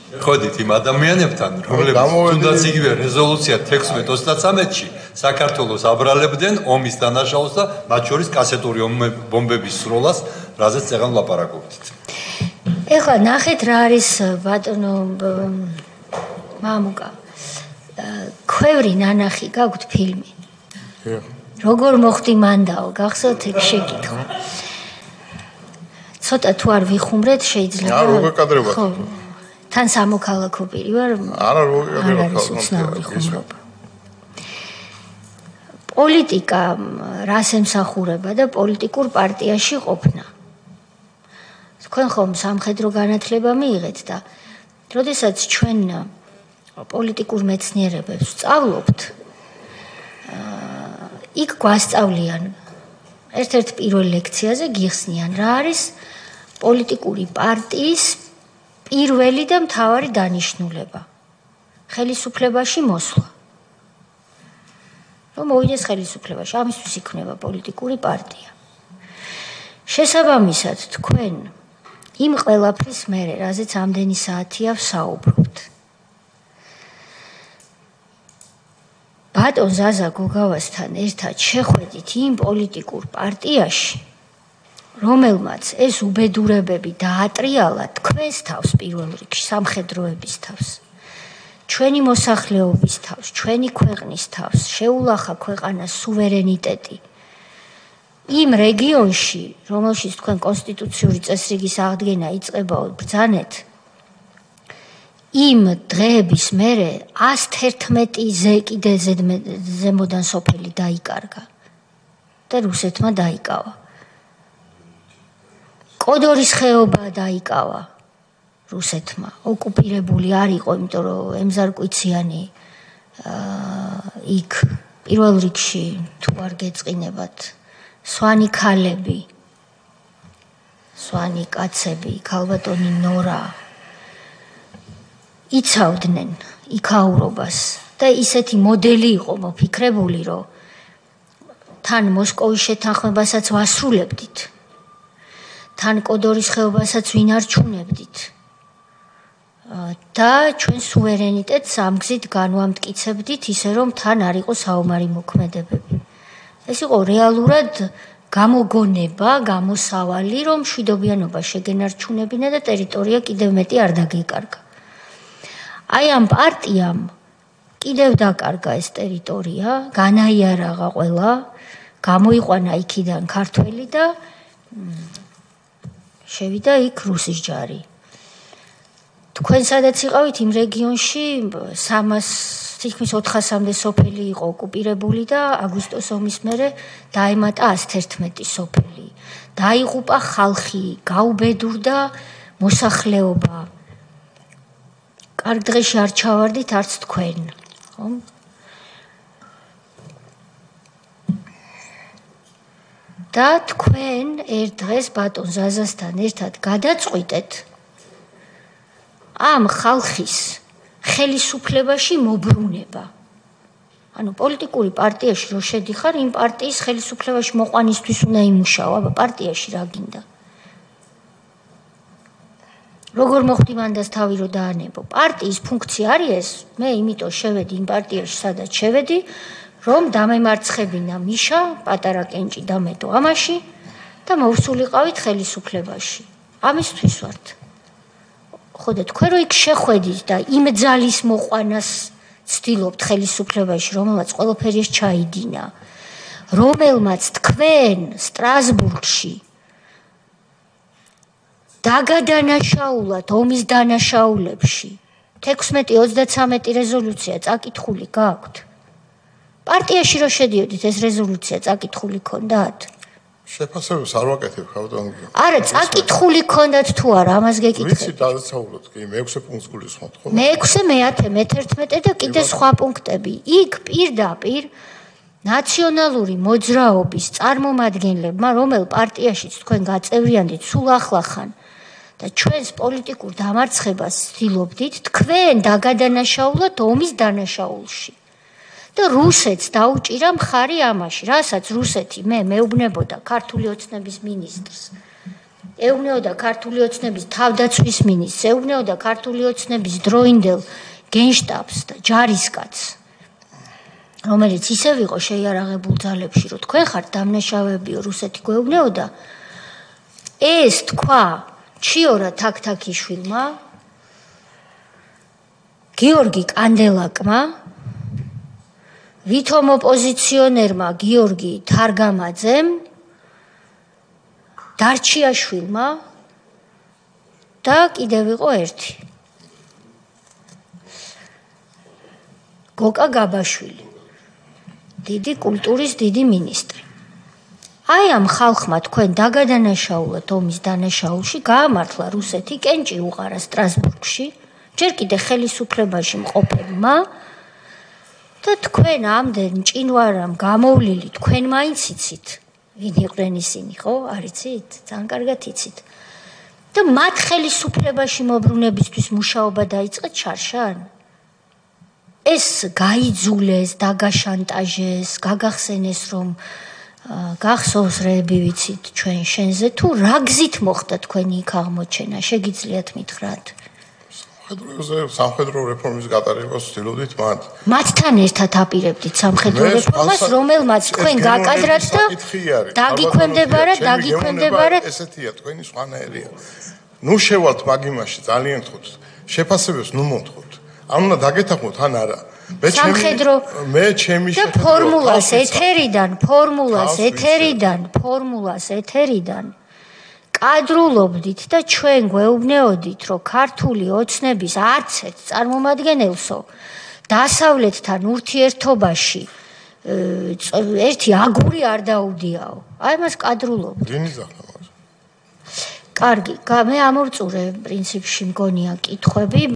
ხედით იმ ადამიანებთან, რომლებიც თუნდაც იგივე რეზოლუცია 16-33-ში საქართველოს აბრალებდნენ ომის დანაშაულს და მათ შორის კასეტური ბომბების სროლას, რაზეც წეგან ვლაპარაკობთ. ეხლა ნახეთ რა არის ბატონო მამუკა. ქვევრი ნანახი გაქვთ ფილმი. როგორ მოხდი მანდაო, გახსოვთ ეგ შეკითხვა. ცოტა თუ არ ვიხუმრეთ შეიძლება. როგორ კადრებად. ხო. თან სამოქალაქო პირი ვარ. არა, როგორ ხუმრობა. პოლიტიკა რას ემსახურება და პოლიტიკურ პარტიაში ყოფნა. თქვენ ხომ სამხედრო განათლება მიიღეთ და როდესაც ჩვენ პოლიტიკურ მეცნიერებებს სწავლობთ, იქ გვასწავლიან ერთ-ერთ პირველ ლექციაზე გიხსნიან რა არის პოლიტიკური პარტიის პირველი და მთავარი დანიშნულება. ხელისუფლებაში მოსვლა. რომ მოვიდეს ხელისუფლებაში, ამისთვის იქნება პოლიტიკური პარტია. შესაბამისად, თქვენ იმ ყველაფრის მერე, რაზეც ამდენი საათია ვსაუბრობთ. ბატონ ზაზა გოგავასთან ერთად შეხვედით იმ პოლიტიკურ პარტიაში, რომელმაც ეს უბედურებები დაატრიალა თქვენს თავს პირველ რიგში, სამხედროების თავს, ჩვენი მოსახლეობის თავს, ჩვენი ქვეყნის თავს, შეულახა ქვეყანას სუვერენიტეტი. იმ რეგიონში, რომელშიც თქვენ კონსტიტუციური წესრიგის აღდგენა იწყებაო ბრძანეთ, იმ დღეების მერე 111 კიდე ზემოდან სოფელი დაიკარგა და რუსეთმა დაიკავა. კოდორის ხეობა დაიკავა რუსეთმა, ოკუპირებული არ იყო, იმიტომ რომ ემზარკვიციანი იქ პირველ რიგში თუ არ გეწყინებათ სვანი ქალები, სვანი კაცები, ქალბატონი ნორა იცავდნენ იქაურობას და ისეთი მოდელი იყო მოფიქრებული, რომ თან მოსკოვის შეთანხმებასაც ვასრულებდით, თან კოდორის ხეობასაც ვინარჩუნებდით და ჩვენ სუვერენიტეტს ამ გზით განვამტკიცებდით, ისე რომ თან არ იყო საომარი მოქმედებები. ეს იყო რეალურად გამოგონება, გამოსავალი, რომ მშვიდობიანობა შეგენარჩუნებინა და ტერიტორია კიდევ მეტი არ დაგეკარგა. აი ამ პარტიამ კიდევ დაკარგა ეს ტერიტორია, განაიარაღა ყველა, გამოიყვანა იქიდან ქართველი და შევიდა იქ რუსის ჯარი. თქვენ სადაც იყავით იმ რეგიონში 300-თითქმის 400-მდე სოფელი იყო ოკუპირებული და აგვისტოს ომის მერე დაემატა 111 სოფელი. დაიღუპა ხალხი, გაუბედურდა მოსახლეობა. კარგ დღეში არ ჩავარდით არც თქვენ, ხო? და თქვენ ერთ დღეს ბატონ ზაზასთან ერთად გადაწყვიტეთ ამ ხალხის ხელისუფლებაში მობრუნება. ანუ პოლიტიკური პარტიაში რო შედიხარ, იმ პარტიის ხელისუფლებაში მოყვანისთვის უნდა იმუშაო, აბა პარტიაში რა გინდა? როგორ მოხდი მანდას თავი რო დაანებო? პარტიის ფუნქცია არის ეს, მე იმიტომ შევედი იმ პარტიაში, სადაც შევედი, რომ დამემარცხებინა მიშა, პატარა კენჭი დამეტო ამაში და მოვსულიყავით ხელისუფლებაში. ამისთვის ვართ. ხო და თქვენ რო იქ შეხვედით და იმ ძალის მოყვანას ცდილობთ ხელისუფლებაში, რომელმაც ყველაფერი ეს ჩაიდინა, რომელმაც თქვენ სტრასბურგში დაგადანაშაულად ომის დანაშაულებში 16-33 რეზოლუცია წაკითხული გაქვთ. პარტიაში რო შედიოდით ეს რეზოლუცია წაკითხული ქონდათ? შეფასებას არ ვაკეთებ ხავდან. არა, წაკითხული ქონდათ თუ არა, ამას გეკითხეთ. ვიცი, დადასავლოთ კი, მე-6 პუნქტს გულისხმობთ, ხო? მე-6, მე-10, მე-11 და კიდე სხვა პუნქტები. იქ პირდაპირ ნაციონალური მოძრაობის წარმომადგენლებმა, რომელ პარტიაშიც თქვენ გაწევრიანდით, სულ ახლახან და ჩვენს პოლიტიკურ დამარცხებას ცდილობდით, თქვენ დაგადანაშაულოთ ომის დანაშაულში. და რუსეთს დაუჭირა მხარი ამაში, რასაც რუსეთი მე მეუბნებოდა ქართული ოცნების მინისტრს. ეუბნეოდა ქართული ოცნების თავდაცვის მინისტრს, ეუბნეოდა ქართული ოცნების დროინდელ გენშტაბს და ჯარისკაცს, რომელიც ისევ იყო შეიარაღებულ ძალებში, რომ თქვენ ხართ დამნაშავეებიო, რუსეთი გვეუბნეოდა. ეს თქვა ჩიორა თაქთაქიშვილმა, გიორგი კანდელაკმა, ვითომ ოპოზიციონერმა გიორგი თარგამაძემ, დარჩიაშვილმა და კიდევ იყო ერთი. გოკა გაბაშვილი. დიდი კულტურის დიდი მინისტრი. აი ამ ხალხმა თქვენ დაგადანაშაულოთ ომის დანაშაულში, გაამართლა რუსეთი, კენჭი უყარა სტრასბურგში, ჯერ კიდე ხელისუფლებაში მყოფებმა და თქვენ ამდენ ჭინვარამ გამოვლილი, თქვენ მაინც იცით, ვინ იყვნენ ისინი, ხო? არ იცით? ძალიან კარგად იცით. და მათ ხელისუფლებაში მოbrunებისთვის მუშაობა დაიწყეთ შარშან. ეს გაიძულეს, დაგაშანტაჟეს, გაგახსენეს, რომ გახსოვს რეები ვიცით ჩვენ შენზე, თუ რა გზით მოხდა თქვენი იქ აღმოჩენა, შეგიძლიათ მითხრათ? სამხედრო რეფორმის გატარებას ვცდილობდით მათ. მათთან ერთად აპირებდით სამხედრო რეფორმას, რომელმაც თქვენ გაკადრათ და დაგიქვემდებარათ. ესეთია თქვენი სხვანაირია. ნუ შევალთ მაგ იმაში ძალიან გთხოვთ. შეფასებებს ნუ მომთხოვთ. ან უნდა დაგეთანხმოთ ან არა. მე ჩემი და ფორმულას ეთერიდან კადრულობდით და ჩვენ გვეუბნეოდით, რომ ქართული ოცნების არც ერთ წარმომადგენელსო დასავლეთთან ურთიერთობაში ერთი აგური არ დაუდიაო. აი მას კადრულობთ. კარგი, მე ამოვწურე პრინციპში მგონია კითხვები.